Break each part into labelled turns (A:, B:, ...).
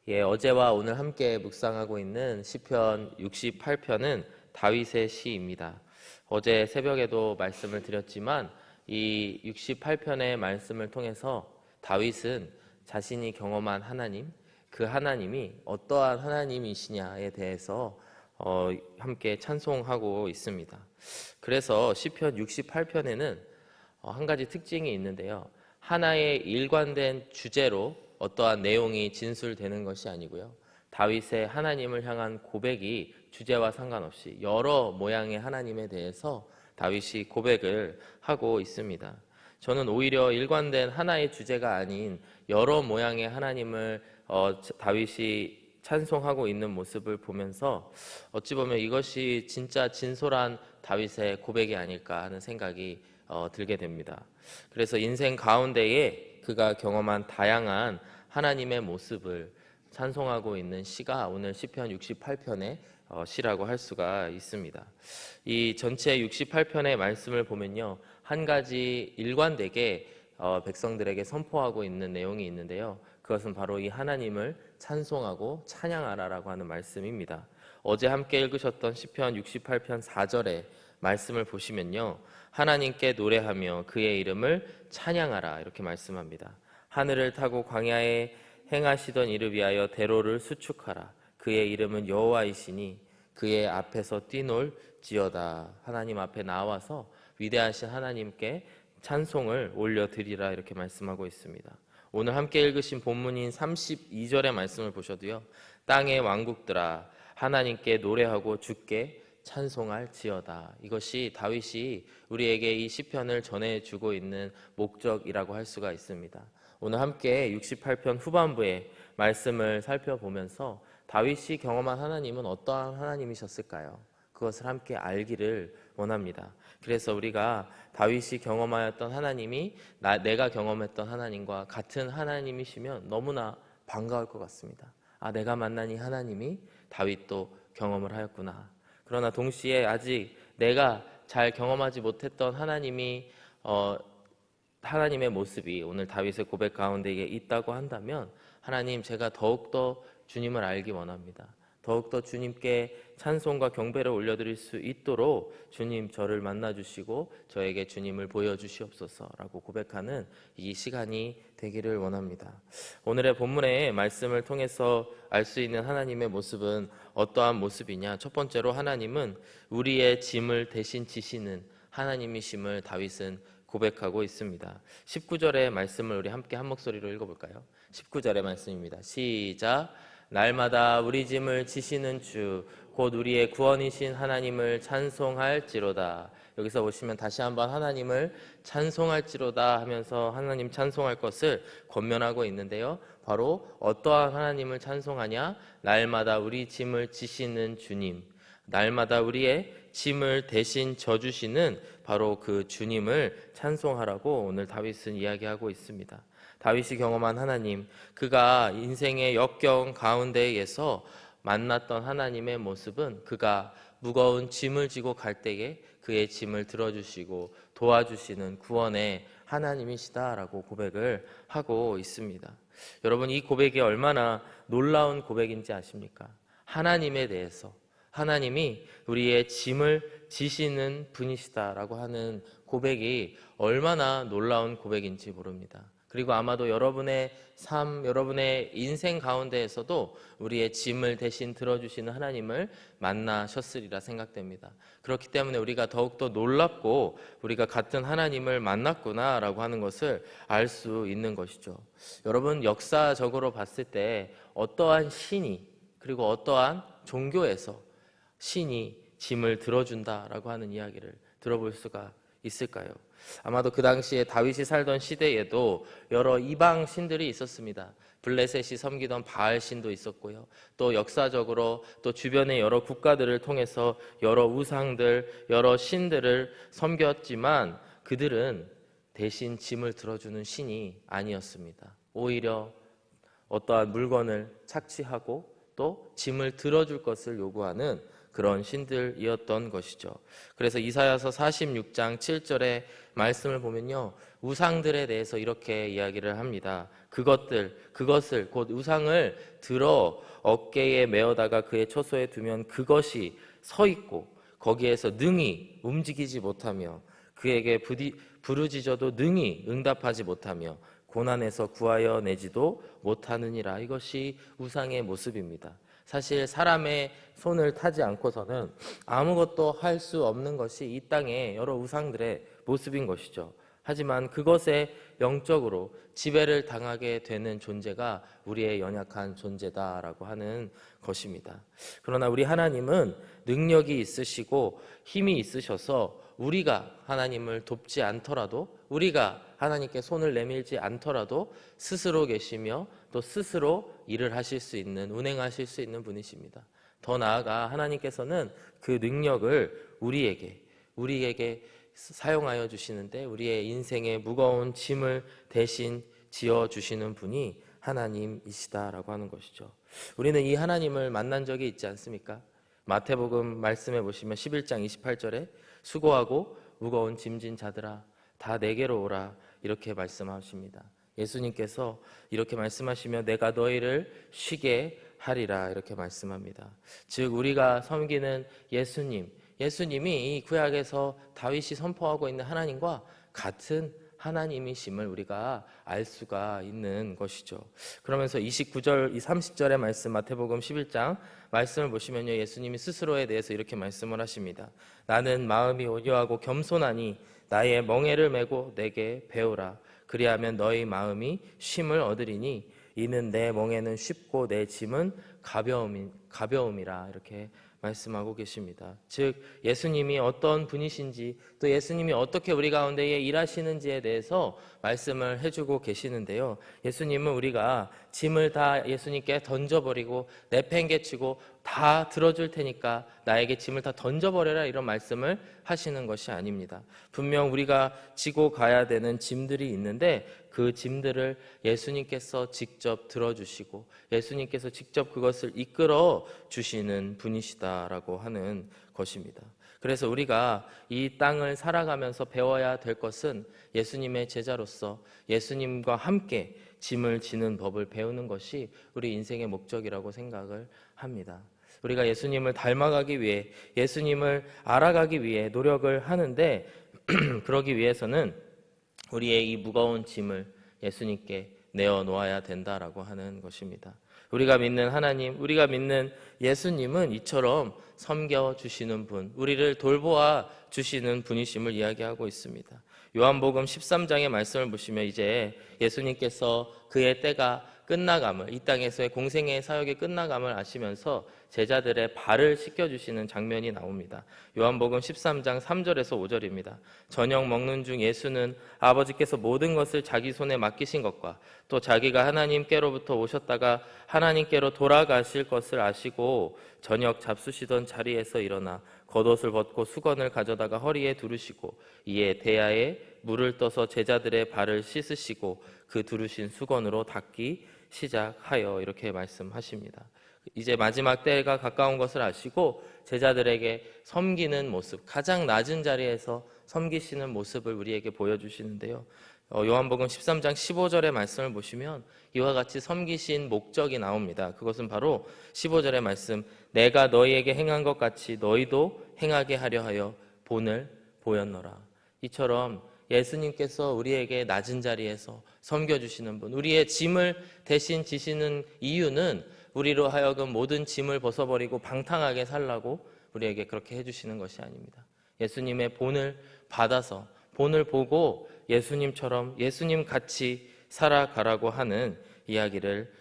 A: 어제와 오늘 함께 묵상하고 있는 시편 68편은 다윗의 시입니다. 어제 새벽에도 말씀을 드렸지만 이 68편의 말씀을 통해서 다윗은 자신이 경험한 하나님, 그 하나님이 어떠한 하나님이시냐에 대해서 함께 찬송하고 있습니다. 그래서 시편 68편에는 한 가지 특징이 있는데요. 하나의 일관된 주제로 어떠한 내용이 진술되는 것이 아니고요. 다윗의 하나님을 향한 고백이 주제와 상관없이 여러 모양의 하나님에 대해서 다윗이 고백을 하고 있습니다. 저는 오히려 일관된 하나의 주제가 아닌 여러 모양의 하나님을 다윗이 찬송하고 있는 모습을 보면서 어찌 보면 이것이 진짜 진솔한 다윗의 고백이 아닐까 하는 생각이 들게 됩니다. 그래서 인생 가운데에 그가 경험한 다양한 하나님의 모습을 찬송하고 있는 시가 오늘 시편 68편의 시라고 할 수가 있습니다. 이 전체 68편의 말씀을 보면요, 한 가지 일관되게 백성들에게 선포하고 있는 내용이 있는데요, 그것은 바로 이 하나님을 찬송하고 찬양하라라고 하는 말씀입니다. 어제 함께 읽으셨던 시편 68편 4절의 말씀을 보시면요, 하나님께 노래하며 그의 이름을 찬양하라 이렇게 말씀합니다. 하늘을 타고 광야에 행하시던 이를 위하여 대로를 수축하라. 그의 이름은 여호와이시니 그의 앞에서 뛰놀지어다. 하나님 앞에 나와서 위대하신 하나님께 찬송을 올려드리라 이렇게 말씀하고 있습니다. 오늘 함께 읽으신 본문인 32절의 말씀을 보셔도요, 땅의 왕국들아 하나님께 노래하고 주께 찬송할지어다. 이것이 다윗이 우리에게 이 시편을 전해주고 있는 목적이라고 할 수가 있습니다. 오늘 함께 68편 후반부의 말씀을 살펴보면서 다윗이 경험한 하나님은 어떠한 하나님이셨을까요? 그것을 함께 알기를 원합니다. 그래서 우리가 다윗이 경험하였던 하나님이 내가 경험했던 하나님과 같은 하나님이시면 너무나 반가울 것 같습니다. 내가 만난 이 하나님이 다윗도 경험을 하였구나. 그러나 동시에 아직 내가 잘 경험하지 못했던 하나님의 모습이 오늘 다윗의 고백 가운데 있다고 한다면, 하나님, 제가 더욱더 주님을 알기 원합니다. 더욱더 주님께 찬송과 경배를 올려드릴 수 있도록 주님 저를 만나주시고 저에게 주님을 보여주시옵소서라고 고백하는 이 시간이 되기를 원합니다. 오늘의 본문의 말씀을 통해서 알 수 있는 하나님의 모습은 어떠한 모습이냐? 첫 번째로 하나님은 우리의 짐을 대신 지시는 하나님이심을 다윗은 고백하고 있습니다. 19절의 말씀을 우리 함께 한 목소리로 읽어볼까요? 19절의 말씀입니다. 시작. 날마다 우리 짐을 지시는 주 곧 우리의 구원이신 하나님을 찬송할지로다. 여기서 보시면 다시 한번 하나님을 찬송할지로다 하면서 하나님 찬송할 것을 권면하고 있는데요, 바로 어떠한 하나님을 찬송하냐? 날마다 우리 짐을 지시는 주님, 날마다 우리의 짐을 대신 져주시는 바로 그 주님을 찬송하라고 오늘 다윗은 이야기하고 있습니다. 다윗이 경험한 하나님, 그가 인생의 역경 가운데에서 만났던 하나님의 모습은 그가 무거운 짐을 지고 갈 때에 그의 짐을 들어주시고 도와주시는 구원의 하나님이시다라고 고백을 하고 있습니다. 여러분, 이 고백이 얼마나 놀라운 고백인지 아십니까? 하나님에 대해서, 하나님이 우리의 짐을 지시는 분이시다라고 하는 고백이 얼마나 놀라운 고백인지 모릅니다. 그리고 아마도 여러분의 삶, 여러분의 인생 가운데에서도 우리의 짐을 대신 들어주시는 하나님을 만나셨으리라 생각됩니다. 그렇기 때문에 우리가 더욱더 놀랍고 우리가 같은 하나님을 만났구나라고 하는 것을 알 수 있는 것이죠. 여러분, 역사적으로 봤을 때 어떠한 신이, 그리고 어떠한 종교에서 신이 짐을 들어준다라고 하는 이야기를 들어볼 수가 있을까요? 아마도 그 당시에 다윗이 살던 시대에도 여러 이방 신들이 있었습니다. 블레셋이 섬기던 바알 신도 있었고요, 또 역사적으로 또 주변의 여러 국가들을 통해서 여러 우상들, 여러 신들을 섬겼지만 그들은 대신 짐을 들어주는 신이 아니었습니다. 오히려 어떠한 물건을 착취하고 또 짐을 들어줄 것을 요구하는 그런 신들이었던 것이죠. 그래서 이사야서 46장 7절의 말씀을 보면요, 우상들에 대해서 이렇게 이야기를 합니다. 그것을 곧 우상을 들어 어깨에 메어다가 그의 처소에 두면 그것이 서 있고 거기에서 능히 움직이지 못하며 그에게 부르짖어도 능히 응답하지 못하며 고난에서 구하여 내지도 못하느니라. 이것이 우상의 모습입니다. 사실 사람의 손을 타지 않고서는 아무것도 할 수 없는 것이 이 땅의 여러 우상들의 모습인 것이죠. 하지만 그것에 영적으로 지배를 당하게 되는 존재가 우리의 연약한 존재다라고 하는 것입니다. 그러나 우리 하나님은 능력이 있으시고 힘이 있으셔서 우리가 하나님을 돕지 않더라도, 우리가 하나님께 손을 내밀지 않더라도 스스로 계시며 또 스스로 일을 하실 수 있는, 운행하실 수 있는 분이십니다. 더 나아가 하나님께서는 그 능력을 우리에게 사용하여 주시는데, 우리의 인생의 무거운 짐을 대신 지어주시는 분이 하나님이시다라고 하는 것이죠. 우리는 이 하나님을 만난 적이 있지 않습니까? 마태복음 말씀해 보시면 11장 28절에 수고하고 무거운 짐진 자들아 다 내게로 오라, 이렇게 말씀하십니다. 예수님께서 이렇게 말씀하시며 내가 너희를 쉬게 하리라, 이렇게 말씀합니다. 즉 우리가 섬기는 예수님이 이 구약에서 다윗이 선포하고 있는 하나님과 같은 하나님이심을 우리가 알 수가 있는 것이죠. 그러면서 29절, 30절의 말씀, 마태복음 11장 말씀을 보시면요, 예수님이 스스로에 대해서 이렇게 말씀을 하십니다. 나는 마음이 온유하고 겸손하니 나의 멍에를 메고 내게 배우라. 그리하면 너희 마음이 쉼을 얻으리니 이는 내 멍에는 쉽고 내 짐은 가벼움이라, 이렇게 말씀하고 계십니다. 즉 예수님이 어떤 분이신지, 또 예수님이 어떻게 우리 가운데에 일하시는지에 대해서 말씀을 해주고 계시는데요, 예수님은 우리가 짐을 다 예수님께 던져버리고 내팽개치고 다 들어줄 테니까 나에게 짐을 다 던져버려라, 이런 말씀을 하시는 것이 아닙니다. 분명 우리가 지고 가야 되는 짐들이 있는데 그 짐들을 예수님께서 직접 들어주시고 예수님께서 직접 그것을 이끌어 주시는 분이시다라고 하는 것입니다. 그래서 우리가 이 땅을 살아가면서 배워야 될 것은 예수님의 제자로서 예수님과 함께 짐을 지는 법을 배우는 것이 우리 인생의 목적이라고 생각을 합니다. 우리가 예수님을 닮아가기 위해, 예수님을 알아가기 위해 노력을 하는데 그러기 위해서는 우리의 이 무거운 짐을 예수님께 내어놓아야 된다라고 하는 것입니다. 우리가 믿는 하나님, 우리가 믿는 예수님은 이처럼 섬겨주시는 분, 우리를 돌보아 주시는 분이심을 이야기하고 있습니다. 요한복음 13장의 말씀을 보시면 이제 예수님께서 그의 때가 끝나감을, 이 땅에서의 공생의 사역이 끝나감을 아시면서 제자들의 발을 씻겨주시는 장면이 나옵니다. 요한복음 13장 3절에서 5절입니다. 저녁 먹는 중 예수는 아버지께서 모든 것을 자기 손에 맡기신 것과 또 자기가 하나님께로부터 오셨다가 하나님께로 돌아가실 것을 아시고 저녁 잡수시던 자리에서 일어나 겉옷을 벗고 수건을 가져다가 허리에 두르시고 이에 대야에 물을 떠서 제자들의 발을 씻으시고 그 두르신 수건으로 닦기 시작하여, 이렇게 말씀하십니다. 이제 마지막 때가 가까운 것을 아시고 제자들에게 섬기는 모습, 가장 낮은 자리에서 섬기시는 모습을 우리에게 보여주시는데요, 요한복음 13장 15절의 말씀을 보시면 이와 같이 섬기신 목적이 나옵니다. 그것은 바로 15절의 말씀, 내가 너희에게 행한 것 같이 너희도 행하게 하려 하여 본을 보였노라. 이처럼 예수님께서 우리에게 낮은 자리에서 섬겨주시는 분, 우리의 짐을 대신 지시는 이유는 우리로 하여금 모든 짐을 벗어버리고 방탕하게 살라고 우리에게 그렇게 해주시는 것이 아닙니다. 예수님의 본을 받아서, 본을 보고 예수님처럼 예수님 같이 살아가라고 하는 이야기를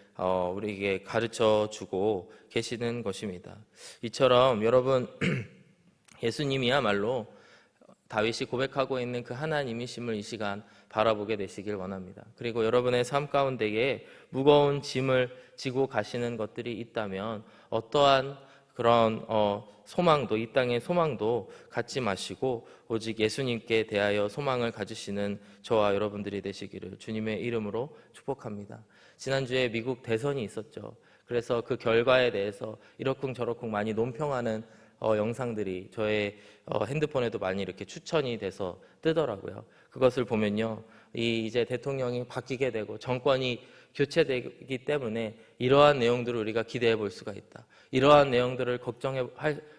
A: 우리에게 가르쳐 주고 계시는 것입니다. 이처럼 여러분 예수님이야말로 다윗이 고백하고 있는 그 하나님이심을 이 시간 바라보게 되시길 원합니다. 그리고 여러분의 삶 가운데에 무거운 짐을 지고 가시는 것들이 있다면 어떠한 그런 소망도, 이 땅의 소망도 갖지 마시고 오직 예수님께 대하여 소망을 가지시는 저와 여러분들이 되시기를 주님의 이름으로 축복합니다. 지난주에 미국 대선이 있었죠. 그래서 그 결과에 대해서 이러쿵저러쿵 많이 논평하는 영상들이 저의 핸드폰에도 많이 이렇게 추천이 돼서 뜨더라고요. 그것을 보면요, 이제 대통령이 바뀌게 되고 정권이 교체되기 때문에 이러한 내용들을 우리가 기대해 볼 수가 있다. 이러한 내용들을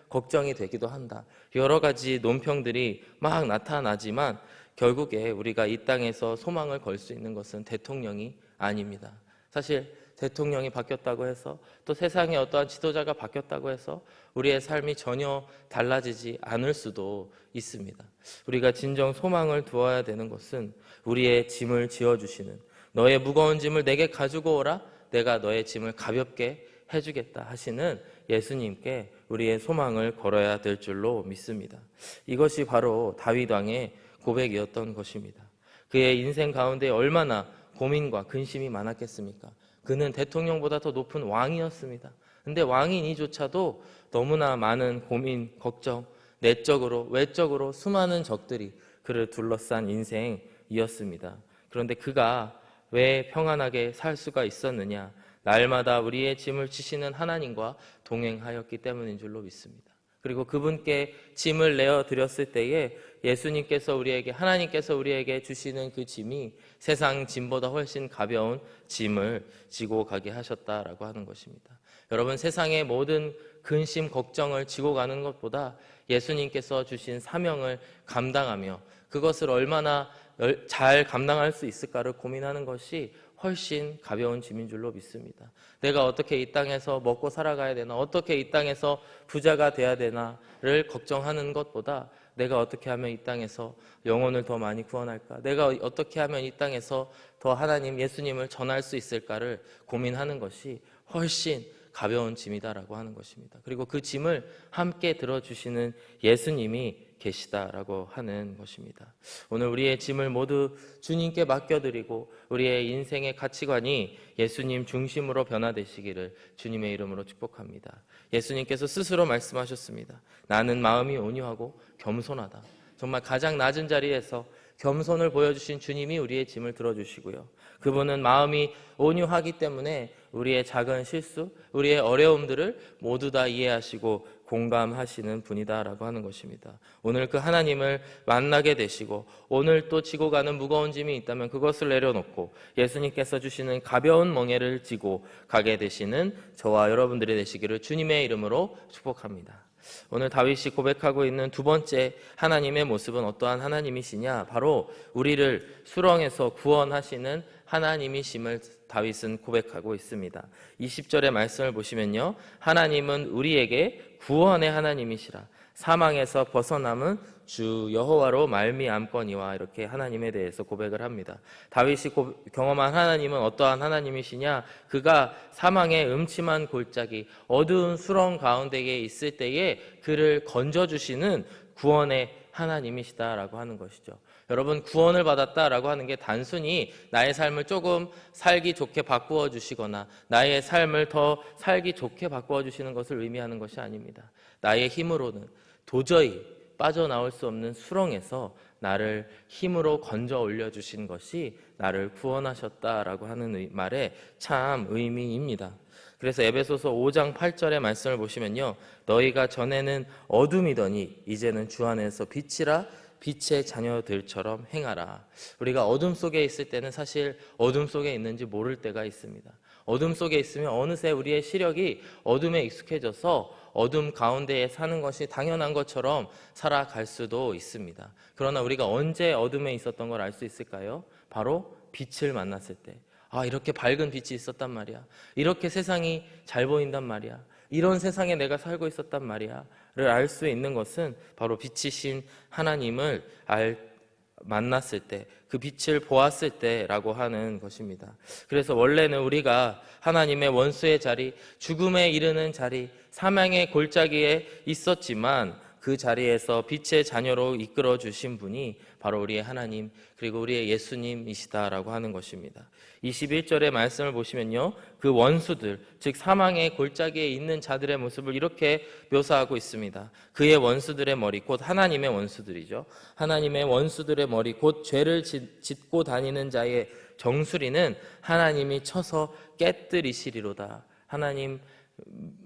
A: 걱정이 되기도 한다. 여러 가지 논평들이 막 나타나지만 결국에 우리가 이 땅에서 소망을 걸 수 있는 것은 대통령이 아닙니다. 사실 대통령이 바뀌었다고 해서 또 세상에 어떠한 지도자가 바뀌었다고 해서 우리의 삶이 전혀 달라지지 않을 수도 있습니다. 우리가 진정 소망을 두어야 되는 것은 우리의 짐을 지어주시는, 너의 무거운 짐을 내게 가지고 오라, 내가 너의 짐을 가볍게 해주겠다 하시는 예수님께 우리의 소망을 걸어야 될 줄로 믿습니다. 이것이 바로 다윗 왕의 고백이었던 것입니다. 그의 인생 가운데 얼마나 고민과 근심이 많았겠습니까? 그는 대통령보다 더 높은 왕이었습니다. 근데 왕인 이조차도 너무나 많은 고민, 걱정, 내적으로, 외적으로 수많은 적들이 그를 둘러싼 인생이었습니다. 그런데 그가 왜 평안하게 살 수가 있었느냐? 날마다 우리의 짐을 지시는 하나님과 동행하였기 때문인 줄로 믿습니다. 그리고 그분께 짐을 내어드렸을 때에 예수님께서 하나님께서 우리에게 주시는 그 짐이 세상 짐보다 훨씬 가벼운 짐을 지고 가게 하셨다라고 하는 것입니다. 여러분, 세상의 모든 근심, 걱정을 지고 가는 것보다 예수님께서 주신 사명을 감당하며 그것을 얼마나 잘 감당할 수 있을까를 고민하는 것이 훨씬 가벼운 짐인 줄로 믿습니다. 내가 어떻게 이 땅에서 먹고 살아가야 되나, 어떻게 이 땅에서 부자가 돼야 되나를 걱정하는 것보다 내가 어떻게 하면 이 땅에서 영혼을 더 많이 구원할까, 내가 어떻게 하면 이 땅에서 더 하나님, 예수님을 전할 수 있을까를 고민하는 것이 훨씬 가벼운 짐이다라고 하는 것입니다. 그리고 그 짐을 함께 들어주시는 예수님이 계시다라고 하는 것입니다. 오늘 우리의 짐을 모두 주님께 맡겨드리고 우리의 인생의 가치관이 예수님 중심으로 변화되시기를 주님의 이름으로 축복합니다. 예수님께서 스스로 말씀하셨습니다. 나는 마음이 온유하고 겸손하다. 정말 가장 낮은 자리에서 겸손을 보여주신 주님이 우리의 짐을 들어주시고요. 그분은 마음이 온유하기 때문에 우리의 작은 실수, 우리의 어려움들을 모두 다 이해하시고 공감하시는 분이다라고 하는 것입니다. 오늘 그 하나님을 만나게 되시고 오늘 또 지고 가는 무거운 짐이 있다면 그것을 내려놓고 예수님께서 주시는 가벼운 멍에를 지고 가게 되시는 저와 여러분들이 되시기를 주님의 이름으로 축복합니다. 오늘 다윗이 고백하고 있는 두 번째 하나님의 모습은 어떠한 하나님이시냐? 바로 우리를 수렁에서 구원하시는 하나님이심을 다윗은 고백하고 있습니다. 20절의 말씀을 보시면요, 하나님은 우리에게 구원의 하나님이시라. 사망에서 벗어남은 주 여호와로 말미암거니와, 이렇게 하나님에 대해서 고백을 합니다. 다윗이 경험한 하나님은 어떠한 하나님이시냐? 그가 사망의 음침한 골짜기, 어두운 수렁 가운데에 있을 때에 그를 건져주시는 구원의 하나님이시다라고 하는 것이죠. 여러분, 구원을 받았다라고 하는 게 단순히 나의 삶을 조금 살기 좋게 바꾸어 주시거나 나의 삶을 더 살기 좋게 바꾸어 주시는 것을 의미하는 것이 아닙니다. 나의 힘으로는 도저히 빠져나올 수 없는 수렁에서 나를 힘으로 건져 올려주신 것이 나를 구원하셨다라고 하는 말에 참 의미입니다. 그래서 에베소서 5장 8절의 말씀을 보시면요, 너희가 전에는 어둠이더니 이제는 주 안에서 빛이라, 빛의 자녀들처럼 행하라. 우리가 어둠 속에 있을 때는 사실 어둠 속에 있는지 모를 때가 있습니다. 어둠 속에 있으면 어느새 우리의 시력이 어둠에 익숙해져서 어둠 가운데에 사는 것이 당연한 것처럼 살아갈 수도 있습니다. 그러나 우리가 언제 어둠에 있었던 걸 알 수 있을까요? 바로 빛을 만났을 때. 아, 이렇게 밝은 빛이 있었단 말이야. 이렇게 세상이 잘 보인단 말이야. 이런 세상에 내가 살고 있었단 말이야. 를 알 수 있는 것은 바로 빛이신 하나님을 만났을 때, 그 빛을 보았을 때라고 하는 것입니다. 그래서 원래는 우리가 하나님의 원수의 자리, 죽음에 이르는 자리, 사망의 골짜기에 있었지만 그 자리에서 빛의 자녀로 이끌어 주신 분이 바로 우리의 하나님, 그리고 우리의 예수님이시다라고 하는 것입니다. 21절의 말씀을 보시면요, 그 원수들, 즉 사망의 골짜기에 있는 자들의 모습을 이렇게 묘사하고 있습니다. 그의 원수들의 머리, 곧 하나님의 원수들이죠. 하나님의 원수들의 머리, 곧 죄를 짓고 다니는 자의 정수리는 하나님이 쳐서 깨뜨리시리로다. 하나님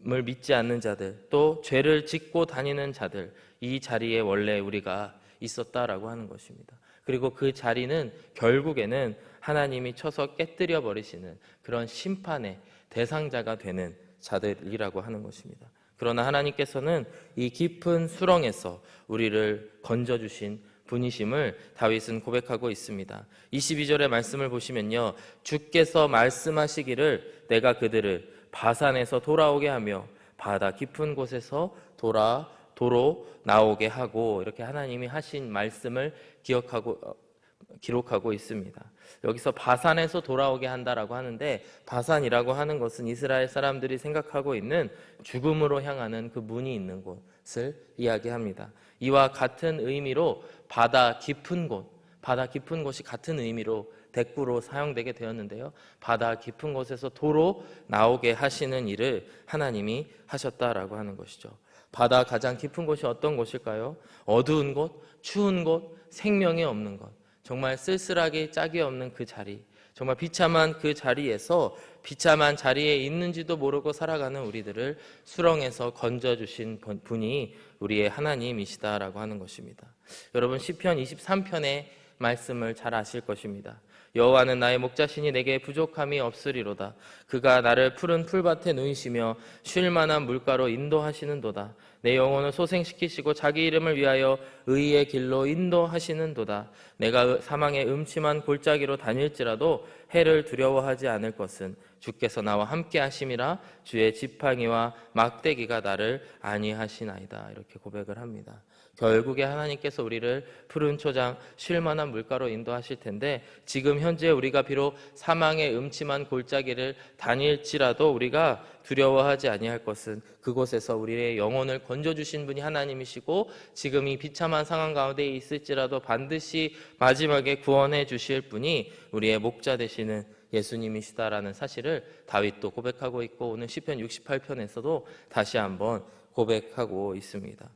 A: 믿지 않는 자들, 또 죄를 짓고 다니는 자들, 이 자리에 원래 우리가 있었다라고 하는 것입니다. 그리고 그 자리는 결국에는 하나님이 쳐서 깨뜨려 버리시는 그런 심판의 대상자가 되는 자들이라고 하는 것입니다. 그러나 하나님께서는 이 깊은 수렁에서 우리를 건져주신 분이심을 다윗은 고백하고 있습니다. 22절의 말씀을 보시면요, 주께서 말씀하시기를 내가 그들을 바산에서 돌아오게 하며 바다 깊은 곳에서 도로 나오게 하고, 이렇게 하나님이 하신 말씀을 기록하고 있습니다. 여기서 바산에서 돌아오게 한다라고 하는데, 바산이라고 하는 것은 이스라엘 사람들이 생각하고 있는 죽음으로 향하는 그 문이 있는 곳을 이야기합니다. 이와 같은 의미로 바다 깊은 곳이 같은 의미로 대꾸로 사용되게 되었는데요, 바다 깊은 곳에서 도로 나오게 하시는 일을 하나님이 하셨다라고 하는 것이죠. 바다 가장 깊은 곳이 어떤 곳일까요? 어두운 곳, 추운 곳, 생명이 없는 곳, 정말 쓸쓸하게 짝이 없는 그 자리, 정말 비참한 그 자리에서 비참한 자리에 있는지도 모르고 살아가는 우리들을 수렁에서 건져주신 분이 우리의 하나님이시다라고 하는 것입니다. 여러분, 시편 23편의 말씀을 잘 아실 것입니다. 여호와는 나의 목자시니 내게 부족함이 없으리로다. 그가 나를 푸른 풀밭에 누이시며 쉴 만한 물가로 인도하시는도다. 내 영혼을 소생시키시고 자기 이름을 위하여 의의 길로 인도하시는도다. 내가 사망의 음침한 골짜기로 다닐지라도 해를 두려워하지 않을 것은 주께서 나와 함께 하심이라. 주의 지팡이와 막대기가 나를 안위하시나이다. 이렇게 고백을 합니다. 결국에 하나님께서 우리를 푸른 초장, 쉴 만한 물가로 인도하실 텐데, 지금 현재 우리가 비록 사망의 음침한 골짜기를 다닐지라도 우리가 두려워하지 아니할 것은 그곳에서 우리의 영혼을 건져주신 분이 하나님이시고, 지금 이 비참한 상황 가운데 있을지라도 반드시 마지막에 구원해 주실 분이 우리의 목자 되시는 예수님이시다라는 사실을 다윗도 고백하고 있고, 오늘 시편 68편에서도 다시 한번 고백하고 있습니다.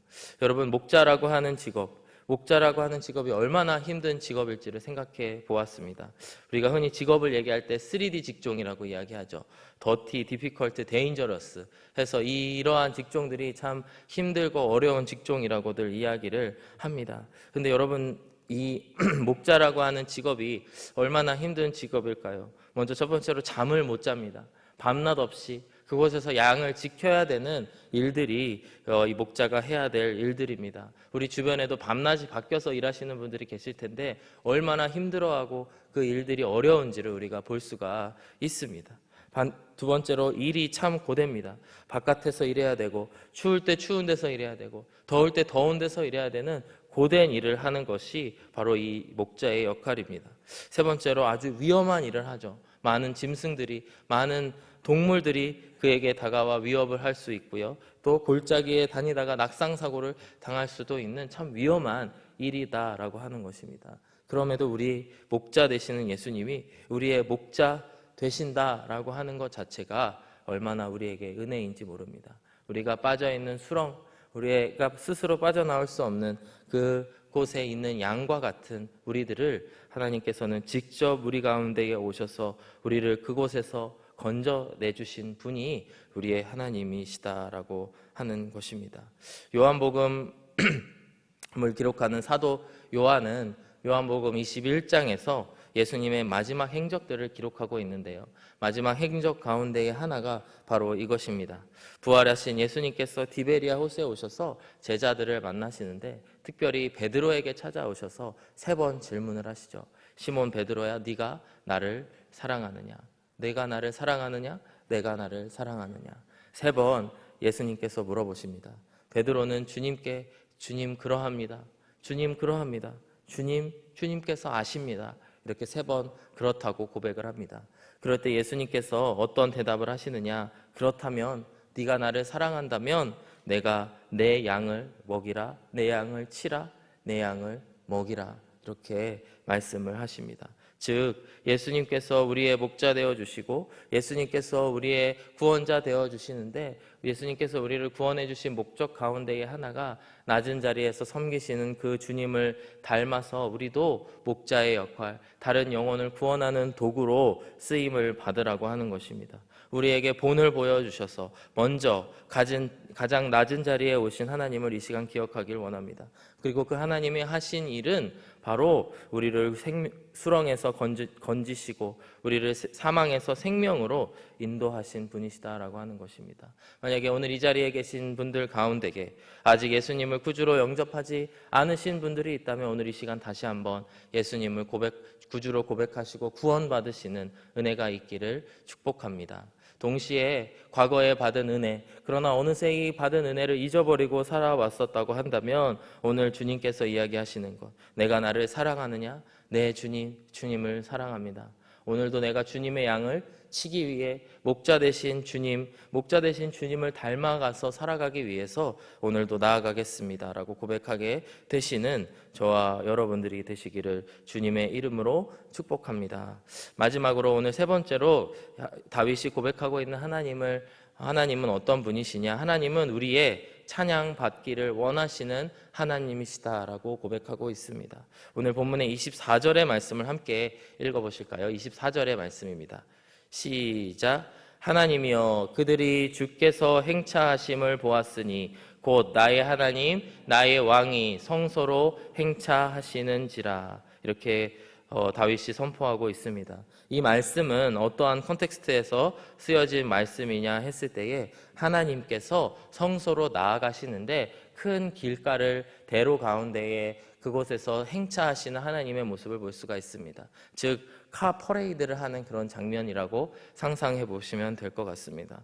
A: 여러분, 목자라고 하는 직업이 얼마나 힘든 직업일지를 생각해 보았습니다. 우리가 흔히 직업을 얘기할 때 3D 직종이라고 이야기하죠. 더티, 디피컬트, 데인저러스 해서 이러한 직종들이 참 힘들고 어려운 직종이라고들 이야기를 합니다. 근데 여러분, 이 목자라고 하는 직업이 얼마나 힘든 직업일까요? 먼저 첫 번째로 잠을 못 잡니다. 밤낮 없이 그곳에서 양을 지켜야 되는 일들이 이 목자가 해야 될 일들입니다. 우리 주변에도 밤낮이 바뀌어서 일하시는 분들이 계실 텐데 얼마나 힘들어하고 그 일들이 어려운지를 우리가 볼 수가 있습니다. 두 번째로, 일이 참 고됩니다. 바깥에서 일해야 되고, 추울 때 추운 데서 일해야 되고, 더울 때 더운 데서 일해야 되는 고된 일을 하는 것이 바로 이 목자의 역할입니다. 세 번째로, 아주 위험한 일을 하죠. 많은 짐승들이, 많은 동물들이 그에게 다가와 위협을 할 수 있고요, 또 골짜기에 다니다가 낙상사고를 당할 수도 있는 참 위험한 일이다라고 하는 것입니다. 그럼에도 우리 목자 되시는 예수님이 우리의 목자 되신다라고 하는 것 자체가 얼마나 우리에게 은혜인지 모릅니다. 우리가 빠져있는 수렁, 우리가 스스로 빠져나올 수 없는 그곳에 있는 양과 같은 우리들을 하나님께서는 직접 우리 가운데에 오셔서 우리를 그곳에서 건져내주신 분이 우리의 하나님이시다라고 하는 것입니다. 요한복음을 기록하는 사도 요한은 요한복음 21장에서 예수님의 마지막 행적들을 기록하고 있는데요, 마지막 행적 가운데의 하나가 바로 이것입니다. 부활하신 예수님께서 디베리아 호수에 오셔서 제자들을 만나시는데, 특별히 베드로에게 찾아오셔서 3번 질문을 하시죠. 시몬 베드로야, 네가 나를 사랑하느냐? 내가 나를 사랑하느냐? 내가 나를 사랑하느냐? 3번 예수님께서 물어보십니다. 베드로는 주님께 주님 그러합니다. 주님 그러합니다. 주님께서 아십니다. 이렇게 3번 그렇다고 고백을 합니다. 그럴 때 예수님께서 어떤 대답을 하시느냐? 그렇다면 네가 나를 사랑한다면 내가 내 양을 먹이라, 내 양을 치라, 내 양을 먹이라, 이렇게 말씀을 하십니다. 즉 예수님께서 우리의 목자 되어주시고 예수님께서 우리의 구원자 되어주시는데, 예수님께서 우리를 구원해 주신 목적 가운데의 하나가 낮은 자리에서 섬기시는 그 주님을 닮아서 우리도 목자의 역할, 다른 영혼을 구원하는 도구로 쓰임을 받으라고 하는 것입니다. 우리에게 본을 보여주셔서 먼저 가장 낮은 자리에 오신 하나님을 이 시간 기억하길 원합니다. 그리고 그 하나님이 하신 일은 바로 우리를 수렁에서 건지시고 우리를 사망에서 생명으로 인도하신 분이시다라고 하는 것입니다. 만약에 오늘 이 자리에 계신 분들 가운데에 아직 예수님을 구주로 영접하지 않으신 분들이 있다면 오늘 이 시간 다시 한번 예수님을 구주로 고백하시고 구원받으시는 은혜가 있기를 축복합니다. 동시에 과거에 받은 은혜, 그러나 어느새 이 받은 은혜를 잊어버리고 살아왔었다고 한다면 오늘 주님께서 이야기하시는 것, 내가 나를 사랑하느냐? 네, 주님을 사랑합니다. 오늘도 내가 주님의 양을 치기 위해 목자 되신 주님을 닮아가서 살아가기 위해서 오늘도 나아가겠습니다 라고 고백하게 되시는 저와 여러분들이 되시기를 주님의 이름으로 축복합니다. 마지막으로 오늘 세 번째로 다윗이 고백하고 있는 하나님은 어떤 분이시냐? 하나님은 우리의 찬양 받기를 원하시는 하나님이시다라고 고백하고 있습니다. 오늘 본문의 24절의 말씀을 함께 읽어보실까요? 24절의 말씀입니다. 시작. 하나님이여 그들이 주께서 행차하심을 보았으니 곧 나의 하나님 나의 왕이 성소로 행차하시는지라. 이렇게 다윗이 선포하고 있습니다. 이 말씀은 어떠한 컨텍스트에서 쓰여진 말씀이냐 했을 때에 하나님께서 성소로 나아가시는데 큰 길가를 대로 가운데에 그곳에서 행차하시는 하나님의 모습을 볼 수가 있습니다. 즉 카 퍼레이드를 하는 그런 장면이라고 상상해 보시면 될 것 같습니다.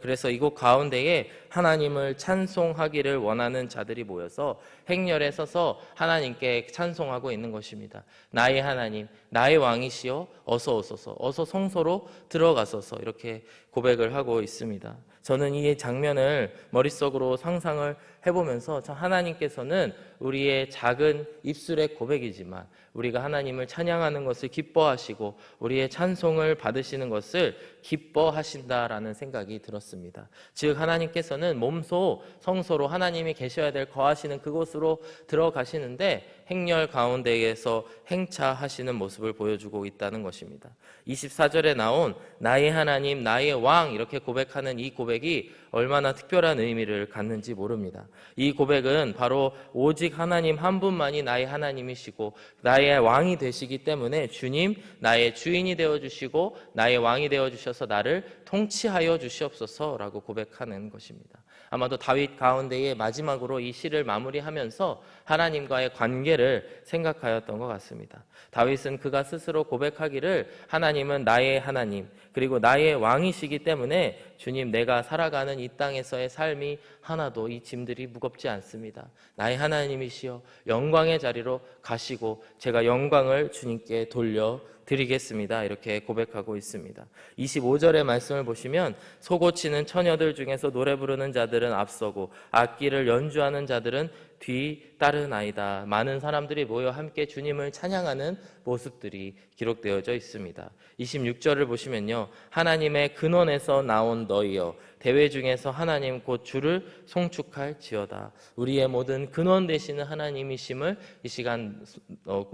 A: 그래서 이곳 가운데에 하나님을 찬송하기를 원하는 자들이 모여서 행렬에 서서 하나님께 찬송하고 있는 것입니다. 나의 하나님, 나의 왕이시여 어서 오소서, 어서 성소로 들어가소서, 이렇게 고백을 하고 있습니다. 저는 이 장면을 머릿속으로 상상을 해보면서 하나님께서는 우리의 작은 입술의 고백이지만 우리가 하나님을 찬양하는 것을 기뻐하시고 우리의 찬송을 받으시는 것을 기뻐하신다라는 생각이 들었습니다. 즉 하나님께서는 몸소 성소로 하나님이 계셔야 될 거하시는 그곳으로 들어가시는데 행렬 가운데에서 행차하시는 모습을 보여주고 있다는 것입니다. 24절에 나온 나의 하나님 나의 왕 이렇게 고백하는 이 고백이 얼마나 특별한 의미를 갖는지 모릅니다. 이 고백은 바로 오직 하나님 한 분만이 나의 하나님이시고 나의 왕이 되시기 때문에 주님 나의 주인이 되어주시고 나의 왕이 되어주셔서 나를 통치하여 주시옵소서라고 고백하는 것입니다. 아마도 다윗 가운데에 마지막으로 이 시를 마무리하면서 하나님과의 관계를 생각하였던 것 같습니다. 다윗은 그가 스스로 고백하기를 하나님은 나의 하나님 그리고 나의 왕이시기 때문에 주님 내가 살아가는 이 땅에서의 삶이 하나도 이 짐들이 무겁지 않습니다. 나의 하나님이시여 영광의 자리로 가시고 제가 영광을 주님께 돌려드리겠습니다. 이렇게 고백하고 있습니다. 25절의 말씀을 보시면 소고치는 처녀들 중에서 노래 부르는 자들은 앞서고 악기를 연주하는 자들은 뒤따르나이다. 많은 사람들이 모여 함께 주님을 찬양하는 모습들이 기록되어져 있습니다. 26절을 보시면요, 하나님의 근원에서 나온 너희여 대회 중에서 하나님 곧 주를 송축할지어다. 우리의 모든 근원 되시는 하나님이심을 이 시간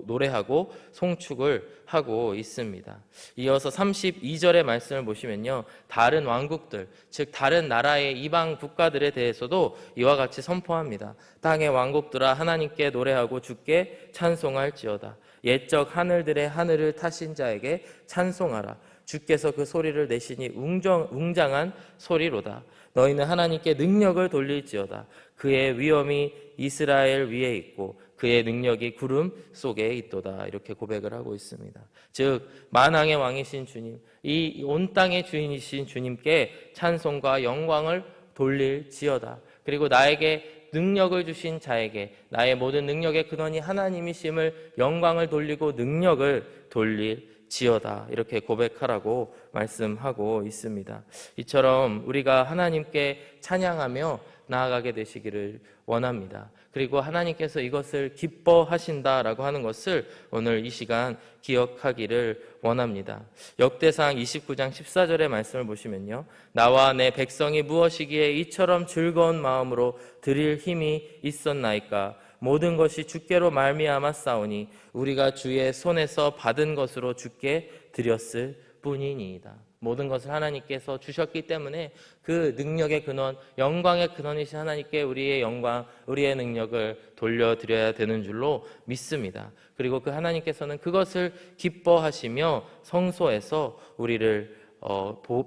A: 노래하고 송축을 하고 있습니다. 이어서 32절의 말씀을 보시면요, 다른 왕국들 즉 다른 나라의 이방 국가들에 대해서도 이와 같이 선포합니다. 땅의 왕국들아 하나님께 노래하고 주께 찬송할지어다. 옛적 하늘들의 하늘을 타신 자에게 찬송하라. 주께서 그 소리를 내시니 웅장한 소리로다. 너희는 하나님께 능력을 돌릴지어다. 그의 위엄이 이스라엘 위에 있고 그의 능력이 구름 속에 있도다. 이렇게 고백을 하고 있습니다. 즉 만왕의 왕이신 주님, 이 온 땅의 주인이신 주님께 찬송과 영광을 돌릴지어다. 그리고 나에게 능력을 주신 자에게 나의 모든 능력의 근원이 하나님이심을 영광을 돌리고 능력을 돌릴지어다. 이렇게 고백하라고 말씀하고 있습니다. 이처럼 우리가 하나님께 찬양하며 나아가게 되시기를 원합니다. 그리고 하나님께서 이것을 기뻐하신다라고 하는 것을 오늘 이 시간 기억하기를 원합니다. 역대상 29장 14절의 말씀을 보시면요, 나와 내 백성이 무엇이기에 이처럼 즐거운 마음으로 드릴 힘이 있었나이까. 모든 것이 주께로 말미암아 싸우니 우리가 주의 손에서 받은 것으로 주께 드렸을 뿐이니이다. 모든 것을 하나님께서 주셨기 때문에 그 능력의 근원, 영광의 근원이신 하나님께 우리의 영광, 우리의 능력을 돌려드려야 되는 줄로 믿습니다. 그리고 그 하나님께서는 그것을 기뻐하시며 성소에서 우리를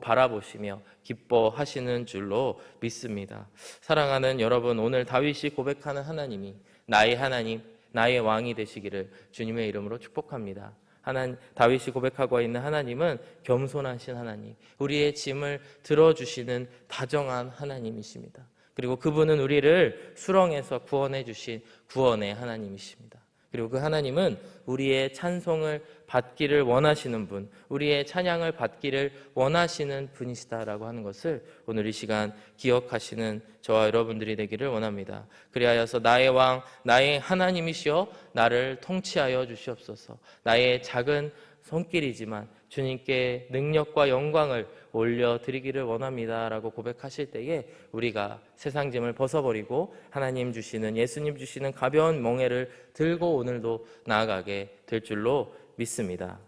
A: 바라보시며 기뻐하시는 줄로 믿습니다. 사랑하는 여러분, 오늘 다윗이 고백하는 하나님이 나의 하나님, 나의 왕이 되시기를 주님의 이름으로 축복합니다. 다윗이 고백하고 있는 하나님은 겸손하신 하나님, 우리의 짐을 들어주시는 다정한 하나님이십니다. 그리고 그분은 우리를 수렁에서 구원해 주신 구원의 하나님이십니다. 그리고 그 하나님은 우리의 찬송을 받기를 원하시는 분, 우리의 찬양을 받기를 원하시는 분이시다라고 하는 것을 오늘 이 시간 기억하시는 저와 여러분들이 되기를 원합니다. 그리하여서 나의 왕, 나의 하나님이시여 나를 통치하여 주시옵소서. 나의 작은 손길이지만 주님께 능력과 영광을 올려드리기를 원합니다 라고 고백하실 때에 우리가 세상 짐을 벗어버리고 하나님 주시는, 예수님 주시는 가벼운 멍에를 들고 오늘도 나아가게 될 줄로 믿습니다.